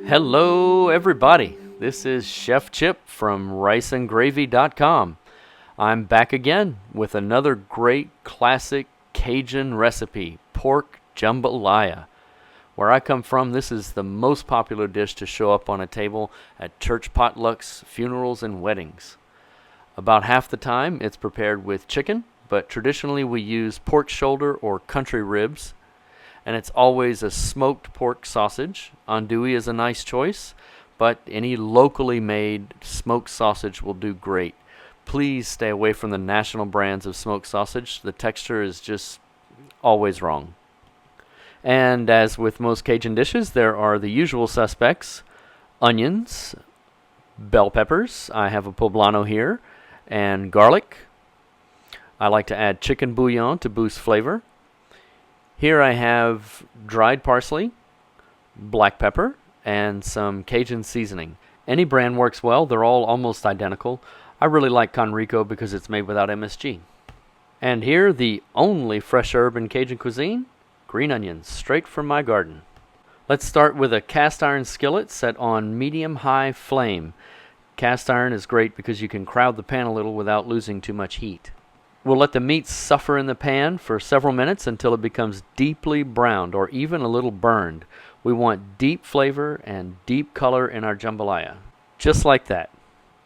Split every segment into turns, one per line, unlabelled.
Hello, everybody. This is Chef Chip from riceandgravy.com. I'm back again with another great classic Cajun recipe, pork jambalaya. Where I come from, this is the most popular dish to show up on a table at church potlucks, funerals, and weddings. About half the time, it's prepared with chicken, but traditionally we use pork shoulder or country ribs, and it's always a smoked pork sausage. Andouille is a nice choice, but any locally made smoked sausage will do great. Please stay away from the national brands of smoked sausage. The texture is just always wrong. And as with most Cajun dishes, there are the usual suspects: onions, bell peppers, I have a poblano here, and garlic. I like to add chicken bouillon to boost flavor. Here I have dried parsley, black pepper, and some Cajun seasoning. Any brand works well. They're all almost identical. I really like Conrico because it's made without MSG. And here, the only fresh herb in Cajun cuisine: green onions, straight from my garden. Let's start with a cast iron skillet set on medium-high flame. Cast iron is great because you can crowd the pan a little without losing too much heat. We'll let the meat suffer in the pan for several minutes until it becomes deeply browned or even a little burned. We want deep flavor and deep color in our jambalaya. Just like that.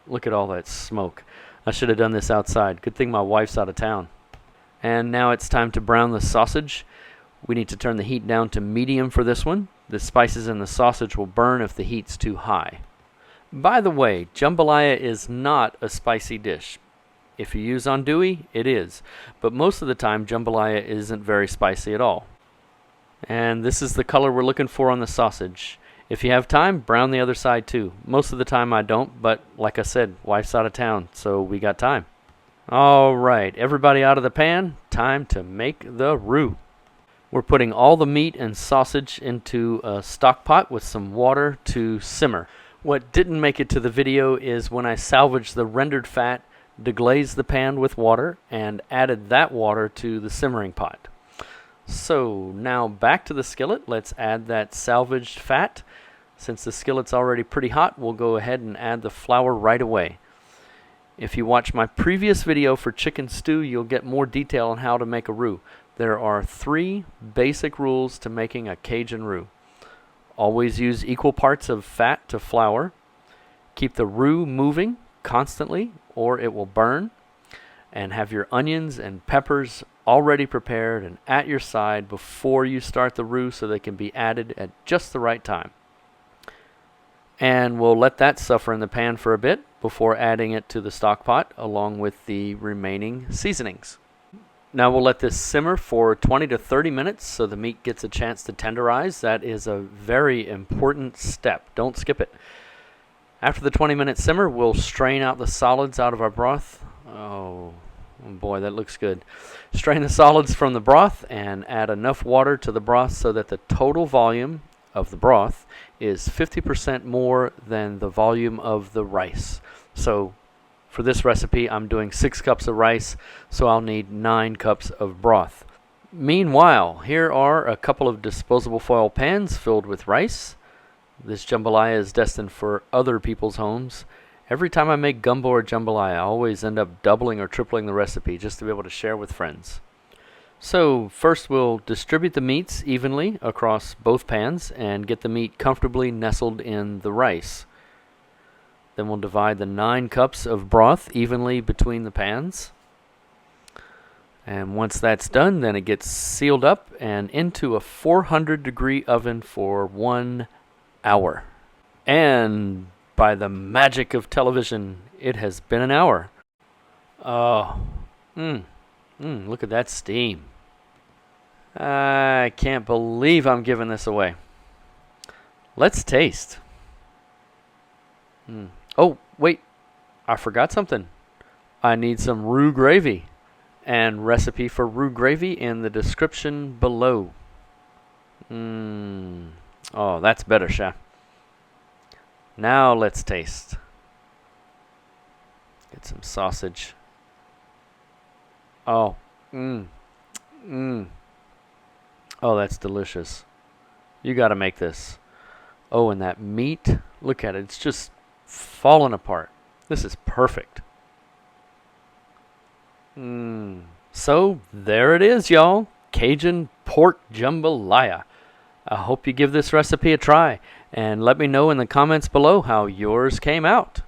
Look at all that smoke. I should have done this outside. Good thing my wife's out of town. And now it's time to brown the sausage. We need to turn the heat down to medium for this one. The spices in the sausage will burn if the heat's too high. By the way, jambalaya is not a spicy dish. If you use andouille, it is. But most of the time, jambalaya isn't very spicy at all. And this is the color we're looking for on the sausage. If you have time, brown the other side too. Most of the time I don't, but like I said, wife's out of town, so we got time. All right, everybody out of the pan, time to make the roux. We're putting all the meat and sausage into a stock pot with some water to simmer. What didn't make it to the video is when I salvaged the rendered fat, deglazed the pan with water, and added that water to the simmering pot. So now back to the skillet. Let's add that salvaged fat. Since the skillet's already pretty hot, we'll go ahead and add the flour right away. If you watch my previous video for chicken stew, you'll get more detail on how to make a roux. There are 3 basic rules to making a Cajun roux. Always use equal parts of fat to flour. Keep the roux moving constantly or it will burn. And have your onions and peppers already prepared and at your side before you start the roux so they can be added at just the right time. And we'll let that suffer in the pan for a bit before adding it to the stock pot along with the remaining seasonings. Now we'll let this simmer for 20 to 30 minutes so the meat gets a chance to tenderize. That is a very important step. Don't skip it. After the 20-minute simmer, we'll strain out the solids out of our broth. Oh boy, that looks good. Strain the solids from the broth and add enough water to the broth so that the total volume of the broth is 50% more than the volume of the rice. So for this recipe, I'm doing 6 cups of rice, so I'll need 9 cups of broth. Meanwhile, here are a couple of disposable foil pans filled with rice. This jambalaya is destined for other people's homes. Every time I make gumbo or jambalaya, I always end up doubling or tripling the recipe just to be able to share with friends. So first we'll distribute the meats evenly across both pans and get the meat comfortably nestled in the rice. Then we'll divide the 9 cups of broth evenly between the pans. And once that's done, then it gets sealed up and into a 400-degree oven for 1 hour. And by the magic of television, it has been an hour. Oh, look at that steam. I can't believe I'm giving this away. Let's taste. Oh, wait, I forgot something. I need some roux gravy, and recipe for roux gravy in the description below. Oh, that's better, chef. Now let's taste. Get some sausage. Oh, Oh, that's delicious. You got to make this. Oh, and that meat, look at it. It's just falling apart. This is perfect. So there it is, y'all. Cajun pork jambalaya. I hope you give this recipe a try and let me know in the comments below how yours came out.